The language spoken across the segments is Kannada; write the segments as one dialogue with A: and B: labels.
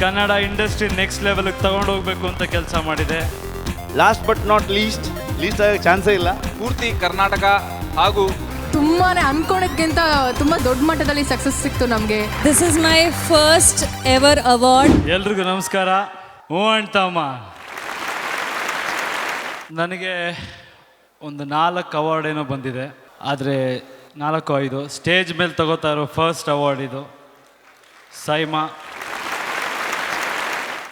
A: ಕನ್ನಡ ಇಂಡಸ್ಟ್ರಿ ನೆಕ್ಸ್ಟ್ ಲೆವೆಲ್ಗೆ ತಗೊಂಡು ಹೋಗ್ಬೇಕು ಅಂತ ಕೆಲಸ ಮಾಡಿದೆ.
B: ಲಾಸ್ಟ್ ಬಟ್ ನಾಟ್ ಲೀಸ್ಟ್ ಆಗಕ್ಕೆ ಚಾನ್ಸೇ ಇಲ್ಲ.
C: ಪೂರ್ತಿ ಕರ್ನಾಟಕ ಹಾಗೂ
D: ತುಂಬಾ ಅನ್ಕೊಳಕ್ಕಿಂತ ತುಂಬ ದೊಡ್ಡ ಮಟ್ಟದಲ್ಲಿ ಸಕ್ಸಸ್ ಸಿಕ್ತು ನಮಗೆ.
E: This is my first ever award.
A: ಎಲ್ರಿಗೂ ನಮಸ್ಕಾರ. ಹ್ಞೂ ಅಂತಮ್ಮ, ನನಗೆ ಒಂದು 4 ಅವಾರ್ಡ್ ಏನೋ ಬಂದಿದೆ, ಆದರೆ 4-5 ಸ್ಟೇಜ್ ಮೇಲೆ ತಗೋತಾ ಇರೋ ಫಸ್ಟ್ ಅವಾರ್ಡ್ ಇದು. ಸೈಮಾ,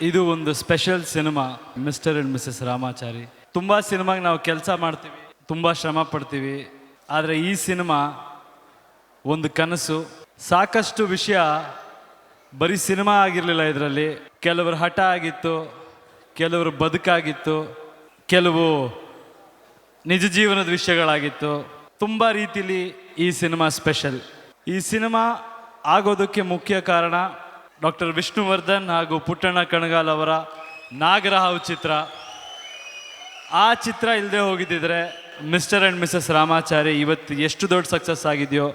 A: ಇದು ಒಂದು special cinema, mister and Mrs Ramachari. ತುಂಬ ಸಿನಿಮಾಗೆ ನಾವು ಕೆಲಸ ಮಾಡ್ತೀವಿ, ತುಂಬ ಶ್ರಮ ಪಡ್ತೀವಿ, ಆದರೆ ಈ ಸಿನಿಮಾ ಒಂದು ಕನಸು. ಸಾಕಷ್ಟು ವಿಷಯ ಬರೀ ಸಿನಿಮಾ ಆಗಿರಲಿಲ್ಲ ಇದರಲ್ಲಿ. ಕೆಲವರು ಹಠ ಆಗಿತ್ತು, ಕೆಲವರು ಬದುಕಾಗಿತ್ತು, ಕೆಲವು ನಿಜ ಜೀವನದ ವಿಷಯಗಳಾಗಿತ್ತು. ತುಂಬ ರೀತಿಲಿ ಈ ಸಿನಿಮಾ ಸ್ಪೆಷಲ್. ಈ ಸಿನಿಮಾ ಆಗೋದಕ್ಕೆ ಮುಖ್ಯ ಕಾರಣ ಡಾಕ್ಟರ್ ವಿಷ್ಣುವರ್ಧನ್ ಹಾಗೂ ಪುಟ್ಟಣ್ಣ ಕಣಗಾಲ್ ಅವರ ನಾಗರಹಾವು ಚಿತ್ರ. ಆ ಚಿತ್ರ ಇಲ್ಲದೆ ಹೋಗಿದ್ದಿದ್ರೆ ಮಿಸ್ಟರ್ ಆ್ಯಂಡ್ ಮಿಸಸ್ ರಾಮಾಚಾರಿ ಇವತ್ತು ಎಷ್ಟು ದೊಡ್ಡ ಸಕ್ಸಸ್ ಆಗಿದೆಯೋ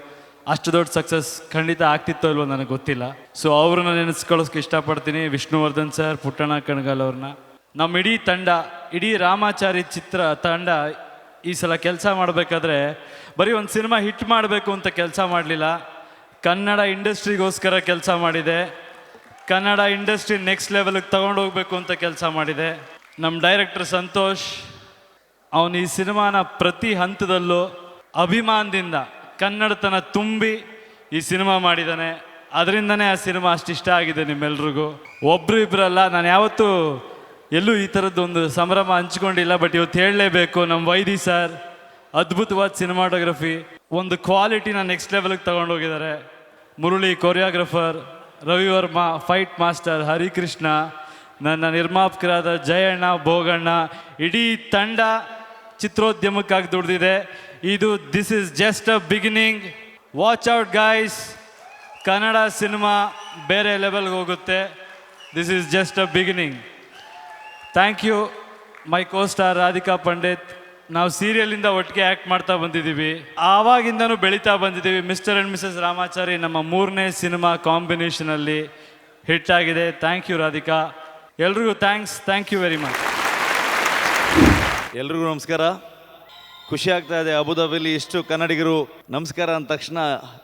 A: ಅಷ್ಟು ದೊಡ್ಡ ಸಕ್ಸಸ್ ಖಂಡಿತ ಆಗ್ತಿತ್ತೋ ಇಲ್ವೋ ನನಗೆ ಗೊತ್ತಿಲ್ಲ. ಸೊ ಅವ್ರನ್ನ ನೆನೆಸ್ಕೊಳ್ಳೋಕೆ ಇಷ್ಟಪಡ್ತೀನಿ, ವಿಷ್ಣುವರ್ಧನ್ ಸರ್, ಪುಟ್ಟಣ್ಣ ಕಣಗಾಲ್ ಅವ್ರನ್ನ. ನಮ್ಮ ಇಡೀ ತಂಡ, ಇಡೀ ರಾಮಾಚಾರಿ ಚಿತ್ರ ತಂಡ ಈ ಸಲ ಕೆಲಸ ಮಾಡಬೇಕಾದ್ರೆ ಬರೀ ಒಂದು ಸಿನಿಮಾ ಹಿಟ್ ಮಾಡಬೇಕು ಅಂತ ಕೆಲಸ ಮಾಡಲಿಲ್ಲ, ಕನ್ನಡ ಇಂಡಸ್ಟ್ರಿಗೋಸ್ಕರ ಕೆಲಸ ಮಾಡಿದೆ. ಕನ್ನಡ ಇಂಡಸ್ಟ್ರಿ ನೆಕ್ಸ್ಟ್ ಲೆವೆಲ್ಗೆ ತಗೊಂಡು ಹೋಗ್ಬೇಕು ಅಂತ ಕೆಲಸ ಮಾಡಿದೆ. ನಮ್ಮ ಡೈರೆಕ್ಟರ್ ಸಂತೋಷ್, ಅವನು ಈ ಸಿನಿಮಾನ ಪ್ರತಿ ಹಂತದಲ್ಲೂ ಅಭಿಮಾನದಿಂದ ಕನ್ನಡತನ ತುಂಬಿ ಈ ಸಿನಿಮಾ ಮಾಡಿದ್ದಾನೆ. ಅದರಿಂದನೇ ಆ ಸಿನಿಮಾ ಅಷ್ಟಿಷ್ಟ ಆಗಿದೆ ನಿಮ್ಮೆಲ್ರಿಗೂ. ಒಬ್ರು ಇಬ್ಬರಲ್ಲ, ನಾನು ಯಾವತ್ತೂ ಎಲ್ಲೂ ಈ ಥರದ್ದೊಂದು ಸಂಭ್ರಮ ಹಂಚ್ಕೊಂಡಿಲ್ಲ, ಬಟ್ ಇವತ್ತು ಹೇಳಲೇಬೇಕು. ನಮ್ಮ ವೈದಿ ಸರ್ ಅದ್ಭುತವಾದ ಸಿನಿಮಾಟೋಗ್ರಫಿ, ಒಂದು ಕ್ವಾಲಿಟಿನ ನೆಕ್ಸ್ಟ್ ಲೆವೆಲ್ಗೆ ತಗೊಂಡೋಗಿದ್ದಾರೆ. Murali choreographer, Ravi Varma fight master, Harikrishna, ನನ್ನ ನಿರ್ಮಾಪಕರಾದ ಜಯಣ್ಣ, ಭೋಗಣ್ಣ, ಇಡೀ ತಂಡ ಚಿತ್ರೋದ್ಯಮಕ್ಕಾಗಿ ದುಡಿದಿದೆ. This is just a beginning. Watch out guys, Kannada cinema ಬೇರೆ ಲೆವೆಲ್ಗೆ ಹೋಗುತ್ತೆ. This is just a beginning. Thank you my costar Radhika Pandit. ನಾವು ಸೀರಿಯಲಿಂದ ಒಟ್ಟಿಗೆ ಆ್ಯಕ್ಟ್ ಮಾಡ್ತಾ ಬಂದಿದ್ದೀವಿ, ಆವಾಗಿಂದನೂ ಬೆಳೀತಾ ಬಂದಿದ್ದೀವಿ. ಮಿಸ್ಟರ್ ಆ್ಯಂಡ್ ಮಿಸಸ್ ರಾಮಾಚಾರಿ ನಮ್ಮ 3ನೇ ಸಿನಿಮಾ ಕಾಂಬಿನೇಷನಲ್ಲಿ ಹಿಟ್ ಆಗಿದೆ. Thank you Radhika. ಎಲ್ರಿಗೂ ಥ್ಯಾಂಕ್ ಯು ವೆರಿ ಮಚ್.
B: ಎಲ್ರಿಗೂ ನಮಸ್ಕಾರ. ಖುಷಿ ಆಗ್ತಾ ಇದೆ, ಅಬುದಾಬಿಲಿ ಇಷ್ಟು ಕನ್ನಡಿಗರು ನಮಸ್ಕಾರ ಅಂದ ತಕ್ಷಣ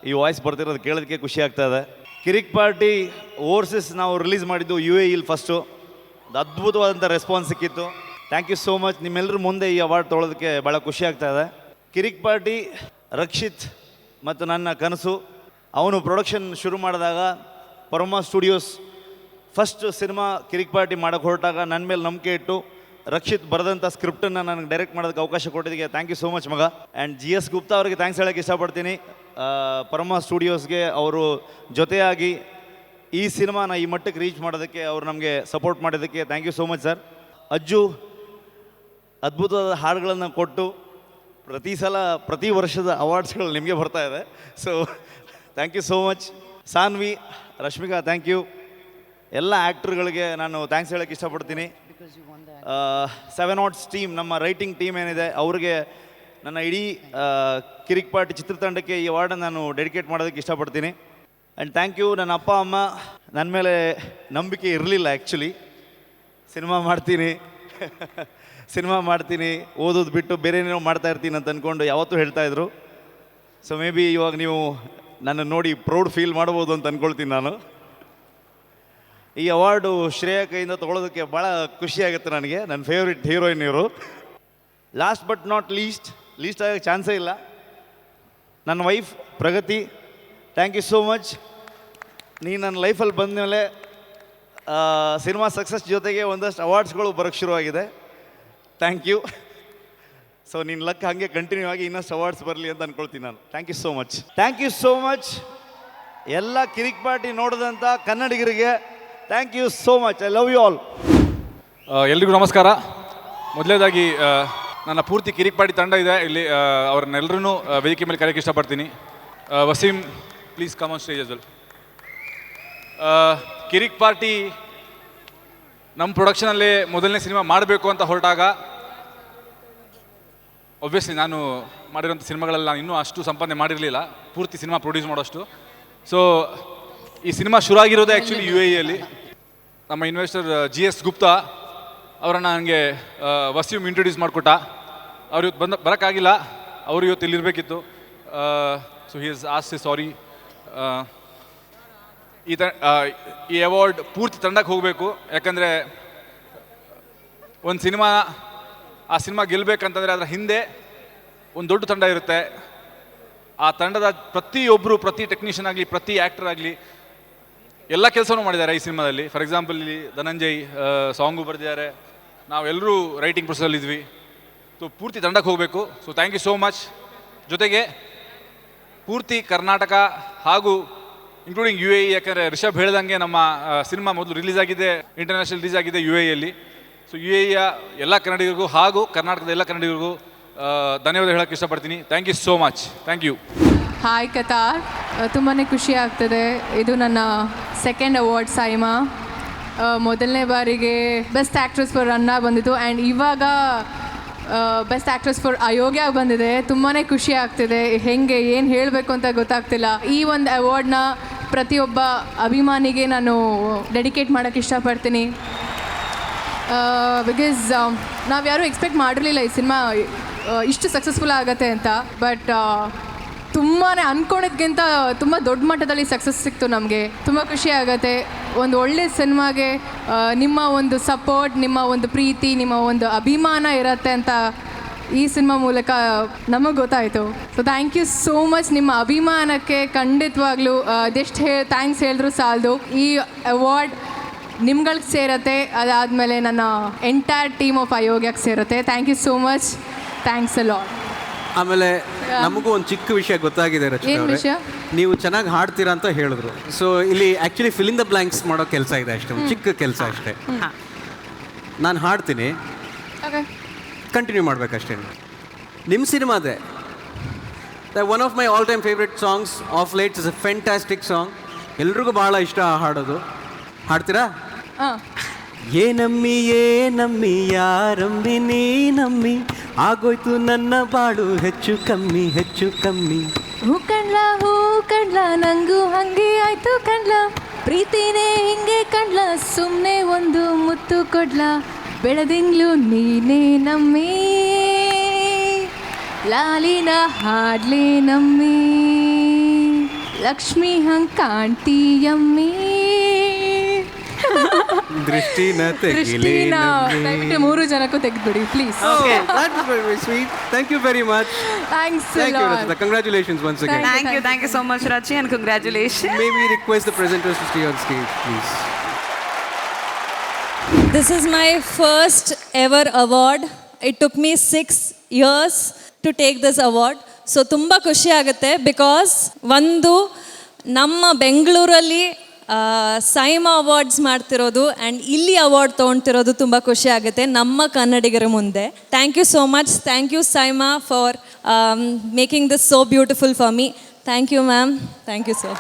B: ಈ ವಾಯ್ಸ್ ಬರ್ತಿರೋದು ಕೇಳೋದಕ್ಕೆ ಖುಷಿ ಆಗ್ತಾ ಇದೆ. ಕಿರಿಕ್ ಪಾರ್ಟಿ ಓವರ್ಸೀಸ್ ನಾವು ರಿಲೀಸ್ ಮಾಡಿದ್ದು UAE ಫಸ್ಟು. ಅದ್ಭುತವಾದಂಥ ರೆಸ್ಪಾನ್ಸ್ ಸಿಕ್ಕಿತ್ತು. Thank you so much. ನಿಮ್ಮೆಲ್ಲರ ಮುಂದೆ ಈ ಅವಾರ್ಡ್ ತೊಗೊಳೋದಕ್ಕೆ ಭಾಳ ಖುಷಿ ಆಗ್ತಾ ಇದೆ. ಕಿರಿಕ್ ಪಾರ್ಟಿ ರಕ್ಷಿತ್ ಮತ್ತು ನನ್ನ ಕನಸು. ಅವನು ಪ್ರೊಡಕ್ಷನ್ ಶುರು ಮಾಡಿದಾಗ ಪರಮ ಸ್ಟುಡಿಯೋಸ್ ಫಸ್ಟ್ ಸಿನಿಮಾ ಕಿರಿಕ್ ಪಾರ್ಟಿ ಮಾಡೋಕ್ಕೆ ಹೊರಟಾಗ ನನ್ನ ಮೇಲೆ ನಂಬಿಕೆ ಇಟ್ಟು ರಕ್ಷಿತ್ ಬರೆದಂಥ ಸ್ಕ್ರಿಪ್ಟನ್ನು ನನಗೆ ಡೈರೆಕ್ಟ್ ಮಾಡೋದಕ್ಕೆ ಅವಕಾಶ ಕೊಟ್ಟಿದ್ದಕ್ಕೆ ಥ್ಯಾಂಕ್ ಯು ಸೋ ಮಚ್ ಮಗ. ಆ್ಯಂಡ್ GS ಗುಪ್ತಾ ಅವರಿಗೆ ಥ್ಯಾಂಕ್ಸ್ ಹೇಳೋಕ್ಕೆ ಇಷ್ಟಪಡ್ತೀನಿ. ಪರಮ ಸ್ಟುಡಿಯೋಸ್ಗೆ ಅವರು ಜೊತೆಯಾಗಿ ಈ ಸಿನಿಮಾನ ಈ ಮಟ್ಟಕ್ಕೆ ರೀಚ್ ಮಾಡೋದಕ್ಕೆ ಅವರು ನಮಗೆ ಸಪೋರ್ಟ್ ಮಾಡೋದಕ್ಕೆ thank you so much sir. Ajju ಅದ್ಭುತವಾದ ಹಾಡುಗಳನ್ನು ಕೊಟ್ಟು ಪ್ರತಿ ವರ್ಷದ ಅವಾರ್ಡ್ಸ್ಗಳು ನಿಮಗೆ ಬರ್ತಾ ಇದೆ. So thank you so much. Saanvi, Rashmika, thank you. ಎಲ್ಲ ಆ್ಯಕ್ಟ್ರುಗಳಿಗೆ ನಾನು ಥ್ಯಾಂಕ್ಸ್ ಹೇಳೋಕ್ಕೆ ಇಷ್ಟಪಡ್ತೀನಿ. 7 Odds ಟೀಮ್, ನಮ್ಮ ರೈಟಿಂಗ್ ಟೀಮ್ ಏನಿದೆ, ಅವ್ರಿಗೆ ನನ್ನ ಇಡೀ ಕಿರಿಕ್ ಪಾರ್ಟಿ ಚಿತ್ರತಂಡಕ್ಕೆ ಈ ಅವಾರ್ಡನ್ನು ನಾನು ಡೆಡಿಕೇಟ್ ಮಾಡೋದಕ್ಕೆ ಇಷ್ಟಪಡ್ತೀನಿ. ಆ್ಯಂಡ್ ಥ್ಯಾಂಕ್ ಯು ನನ್ನ ಅಪ್ಪ ಅಮ್ಮ. ನನ್ನ ಮೇಲೆ ನಂಬಿಕೆ ಇರಲಿಲ್ಲ ಆ್ಯಕ್ಚುಲಿ. ಸಿನಿಮಾ ಮಾಡ್ತೀನಿ ಓದೋದು ಬಿಟ್ಟು ಬೇರೆ ಏನೋ ಮಾಡ್ತಾ ಇರ್ತೀನಿ ಅಂತ ಅಂದ್ಕೊಂಡು ಯಾವತ್ತೂ ಹೇಳ್ತಾಯಿದ್ರು. ಸೊ ಮೇ ಬಿ ಇವಾಗ ನೀವು ನನ್ನ ನೋಡಿ ಪ್ರೌಡ್ ಫೀಲ್ ಮಾಡ್ಬೋದು ಅಂತ ಅಂದ್ಕೊಳ್ತೀನಿ ನಾನು. ಈ ಅವಾರ್ಡು ಶ್ರೇಯ ಕೈಯಿಂದ ತೊಗೊಳೋದಕ್ಕೆ ಭಾಳ ಖುಷಿಯಾಗುತ್ತೆ ನನಗೆ. ನನ್ನ ಫೇವ್ರೆಟ್ ಹೀರೋಯಿನ್ ಇವರು. ಲಾಸ್ಟ್ ಬಟ್ ನಾಟ್ ಲೀಸ್ಟ್ ಆಗಕ್ಕೆ ಚಾನ್ಸೇ ಇಲ್ಲ. ನನ್ನ wife Pragathi, thank you so much. ನೀನು ನನ್ನ ಲೈಫಲ್ಲಿ ಬಂದಮೇಲೆ ಸಿನಿಮಾ ಸಕ್ಸಸ್ ಜೊತೆಗೆ ಒಂದಷ್ಟು ಅವಾರ್ಡ್ಸ್ಗಳು ಬರೋಕ್ಕೆ ಶುರುವಾಗಿದೆ. Thank you. ಸೊ ನಿನ್ನ ಲಕ್ ಹಾಗೆ ಕಂಟಿನ್ಯೂ ಆಗಿ ಇನ್ನಷ್ಟು ಅವಾರ್ಡ್ಸ್ ಬರಲಿ ಅಂತ ಅಂದ್ಕೊಳ್ತೀನಿ ನಾನು. Thank you so much. ಎಲ್ಲ ಕಿರಿಕ್ ಪಾರ್ಟಿ ನೋಡಿದಂಥ ಕನ್ನಡಿಗರಿಗೆ thank you so much. I love you all.
C: ಎಲ್ರಿಗೂ ನಮಸ್ಕಾರ. ಮೊದಲನೇದಾಗಿ ನನ್ನ ಪೂರ್ತಿ ಕಿರಿಕ್ ಪಾರ್ಟಿ ತಂಡ ಇದೆ ಇಲ್ಲಿ, ಅವ್ರನ್ನೆಲ್ಲರೂ ವೇದಿಕೆ ಮೇಲೆ ಕರೆಯೋಕ್ಕೆ ಇಷ್ಟಪಡ್ತೀನಿ. Waseem, please come on stage as well. Kirik Party ನಮ್ಮ ಪ್ರೊಡಕ್ಷನಲ್ಲಿ ಮೊದಲನೇ ಸಿನಿಮಾ ಮಾಡಬೇಕು ಅಂತ ಹೊರಟಾಗ ಒಬ್ವಿಯಸ್ಲಿ ನಾನು ಮಾಡಿರೋಂಥ ಸಿನಿಮಾಗಳೆಲ್ಲ ನಾನು ಇನ್ನೂ ಅಷ್ಟು ಸಂಪಾದನೆ ಮಾಡಿರಲಿಲ್ಲ ಪೂರ್ತಿ ಸಿನಿಮಾ ಪ್ರೊಡ್ಯೂಸ್ ಮಾಡೋಷ್ಟು. ಸೊ ಈ ಸಿನಿಮಾ ಶುರು ಆಗಿರೋದೇ ಆ್ಯಕ್ಚುಲಿ UAE ಅಲ್ಲಿ. ನಮ್ಮ ಇನ್ವೆಸ್ಟರ್ GS ಗುಪ್ತಾ ಅವರನ್ನು ನನಗೆ ವಸೀಮ್ ಇಂಟ್ರೊಡ್ಯೂಸ್ ಮಾಡಿಕೊಟ್ಟ. ಅವ್ರು ಇವತ್ತು ಬರೋಕ್ಕಾಗಿಲ್ಲ, ಅವರು ಇವತ್ತು ಇಲ್ಲಿರಬೇಕಿತ್ತು. ಸೊ ಹಿ ಇಸ್ ಆಸ್ಕ್ ಸಾರಿ. ಈ ಅವಾರ್ಡ್ ಪೂರ್ತಿ ತಂಡಕ್ಕೆ ಹೋಗಬೇಕು. ಯಾಕಂದರೆ ಒಂದು ಆ ಸಿನಿಮಾ ಗೆಲ್ಲಬೇಕಂತಂದರೆ ಅದರ ಹಿಂದೆ ಒಂದು ದೊಡ್ಡ ತಂಡ ಇರುತ್ತೆ. ಆ ತಂಡದ ಪ್ರತಿ ಟೆಕ್ನಿಷಿಯನ್ ಆಗಲಿ, ಪ್ರತಿ ಆ್ಯಕ್ಟರ್ ಆಗಲಿ ಎಲ್ಲ ಕೆಲಸನೂ ಮಾಡಿದ್ದಾರೆ ಈ ಸಿನಿಮಾದಲ್ಲಿ. ಫಾರ್ ಎಕ್ಸಾಂಪಲ್ ಇಲ್ಲಿ ಧನಂಜಯ್ ಸಾಂಗು ಬರೆದಿದ್ದಾರೆ, ನಾವೆಲ್ಲರೂ ರೈಟಿಂಗ್ ಪ್ರೊಸೆಸಲ್ಲಿದ್ವಿ. ಸೊ ಪೂರ್ತಿ ತಂಡಕ್ಕೆ ಹೋಗಬೇಕು. So thank you so much. ಜೊತೆಗೆ ಪೂರ್ತಿ ಕರ್ನಾಟಕ ಹಾಗೂ ಇನ್ಕ್ಲೂಡಿಂಗ್ UAE, ಯಾಕಂದರೆ ರಿಷಬ್ ಹೇಳ್ದಂಗೆ ನಮ್ಮ ಸಿನಿಮಾ ಮೊದಲು ಇಂಟರ್ನ್ಯಾಷನಲ್ ರಿಲೀಸ್ ಆಗಿದೆ UAEಯಲ್ಲಿ. ಸೊ UAEಯ ಎಲ್ಲ ಕನ್ನಡಿಗರಿಗೂ ಹಾಗೂ ಕರ್ನಾಟಕದ ಎಲ್ಲ ಕನ್ನಡಿಗರಿಗೂ ಧನ್ಯವಾದ ಹೇಳೋಕ್ಕೆ ಇಷ್ಟಪಡ್ತೀನಿ. Thank you so much. Thank you.
D: Hi Qatar, ತುಂಬಾ ಖುಷಿ ಆಗ್ತದೆ. ಇದು ನನ್ನ ಸೆಕೆಂಡ್ ಅವಾರ್ಡ್ ಸೈಮಾ. ಮೊದಲನೇ ಬಾರಿಗೆ ಬೆಸ್ಟ್ ಆ್ಯಕ್ಟ್ರೆಸ್ ಫಾರ್ ರನ್ನ ಬಂದಿತ್ತು ಆ್ಯಂಡ್ ಇವಾಗ ಬೆಸ್ಟ್ ಆ್ಯಕ್ಟ್ರೆಸ್ ಫಾರ್ ಅಯೋಗ್ಯ ಬಂದಿದೆ. ತುಂಬಾ ಖುಷಿ ಆಗ್ತಿದೆ. ಏನು ಹೇಳಬೇಕು ಅಂತ ಗೊತ್ತಾಗ್ತಿಲ್ಲ. ಈ ಒಂದು ಅವಾರ್ಡ್ನ ಪ್ರತಿಯೊಬ್ಬ ಅಭಿಮಾನಿಗೆ ನಾನು ಡೆಡಿಕೇಟ್ ಮಾಡೋಕ್ಕೆ ಇಷ್ಟಪಡ್ತೀನಿ. ಬಿಕಾಸ್ ನಾವು ಯಾರೂ ಎಕ್ಸ್ಪೆಕ್ಟ್ ಮಾಡಿರಲಿಲ್ಲ ಈ ಸಿನಿಮಾ ಇಷ್ಟು ಸಕ್ಸಸ್ಫುಲ್ ಆಗುತ್ತೆ ಅಂತ. ಬಟ್ ತುಂಬಾ ಅಂದ್ಕೊಂಡಿದ್ದಕ್ಕಿಂತ ತುಂಬ ದೊಡ್ಡ ಮಟ್ಟದಲ್ಲಿ ಸಕ್ಸಸ್ ಸಿಕ್ತು ನಮಗೆ. ತುಂಬ ಖುಷಿ ಆಗುತ್ತೆ. ಒಂದು ಒಳ್ಳೆಯ ಸಿನಿಮಾಗೆ ನಿಮ್ಮ ಒಂದು ಸಪೋರ್ಟ್, ನಿಮ್ಮ ಒಂದು ಪ್ರೀತಿ, ನಿಮ್ಮ ಒಂದು ಅಭಿಮಾನ ಇರುತ್ತೆ ಅಂತ ಈ ಸಿನಿಮಾ ಮೂಲಕ ನಮಗೆ ಗೊತ್ತಾಯಿತು. So thank you so much. ನಿಮ್ಮ ಅಭಿಮಾನಕ್ಕೆ ಖಂಡಿತವಾಗ್ಲೂ ಅದೆಷ್ಟು ಥ್ಯಾಂಕ್ಸ್ ಹೇಳಿದ್ರು ಸಾಲದು. ಈ ಅವಾರ್ಡ್ ನಿಮ್ಗಳಿಗೆ ಸೇರುತ್ತೆ, ಅದಾದಮೇಲೆ ನನ್ನ ಎಂಟೈರ್ ಟೀಮ್ ಆಫ್ ಅಯೋಗ್ಯಕ್ಕೆ ಸೇರುತ್ತೆ. Thank you so much. Thanks a lot.
F: ಆಮೇಲೆ ನಮಗೂ ಒಂದು ಚಿಕ್ಕ ವಿಷಯ ಗೊತ್ತಾಗಿದೆ ರಚನಾ
D: ಏನು
F: ಅವರೇ.
D: ವಿಷಯ?
F: ನೀವು ಚೆನ್ನಾಗಿ ಹಾಡ್ತೀರಾ ಅಂತ ಹೇಳಿದ್ರು. ಸೊ ಇಲ್ಲಿ actually fill in the blanks ಮಾಡೋ ಕೆಲಸ ಇದೆ ಅಷ್ಟೇ, ಒಂದು ಚಿಕ್ಕ ಕೆಲಸ ಅಷ್ಟೇ. ನಾನು ಹಾಡ್ತೀನಿ,
D: ಓಕೆ,
F: ಕಂಟಿನ್ಯೂ ಮಾಡಬೇಕಷ್ಟೇ. ನಿಮ್ಮ ಸಿನಿಮಾದೆ one of my all time favourite songs of late is a fantastic song. ಎಲ್ರಿಗೂ ಭಾಳ ಇಷ್ಟ ಹಾಡೋದು. ಹಾಡ್ತೀರಾ?
D: ಹಾಂ.
F: ಏನಮ್ಮಿ ಯಾರಮ್ಮಿ ನೀನಮ್ಮಿ, ಆಗೋಯ್ತು ನನ್ನ ಬಾಳು ಹೆಚ್ಚು ಕಮ್ಮಿ.
D: ಹೂ ಕಣ್ಲ ನಂಗೂ ಹಂಗೆ ಆಯ್ತು ಕಣ್ಲ, ಪ್ರೀತಿನೇ ಹಿಂಗೆ ಕಣ್ಲ, ಸುಮ್ಮನೆ ಒಂದು ಮುತ್ತು ಕೊಡ್ಲ, ಬೆಳದಿಂಗ್ಳು ನೀನೇ ನಮ್ಮಿ, ಲಾಲಿನ ಹಾಡ್ಲಿ ನಮ್ಮಿ, ಲಕ್ಷ್ಮಿ ಹಂಗೆ ಕಾಣ್ತೀಯಮ್ಮಿ.
F: ದೃಷ್ಟಿನ
D: ದಯವಿಟ್ಟು 3 ಜನಕ್ಕೂ ತೆಗೆದ್ಬಿಡಿ please.
F: Thank you very much.
D: Thanks.
F: Congratulations once again.
G: Thank you so much, Rachi, and congratulations.
F: May we request the presenters to stay on stage, please.
E: This is my first ever award. It took me 6 years to take this award. So ತುಂಬ ಖುಷಿ ಆಗುತ್ತೆ ಬಿಕಾಸ್ ಒಂದು ನಮ್ಮ ಬೆಂಗಳೂರಲ್ಲಿ ಸೈಮಾ ಅವಾರ್ಡ್ಸ್ ಮಾಡ್ತಿರೋದು ಆ್ಯಂಡ್ ಇಲ್ಲಿ ಅವಾರ್ಡ್ ತೊಗೊಳ್ತಿರೋದು ತುಂಬ ಖುಷಿ ಆಗುತ್ತೆ ನಮ್ಮ ಕನ್ನಡಿಗರ ಮುಂದೆ. Thank you so much. Thank you SIIMA for making this so beautiful for me. Thank you ma'am. Thank you sir.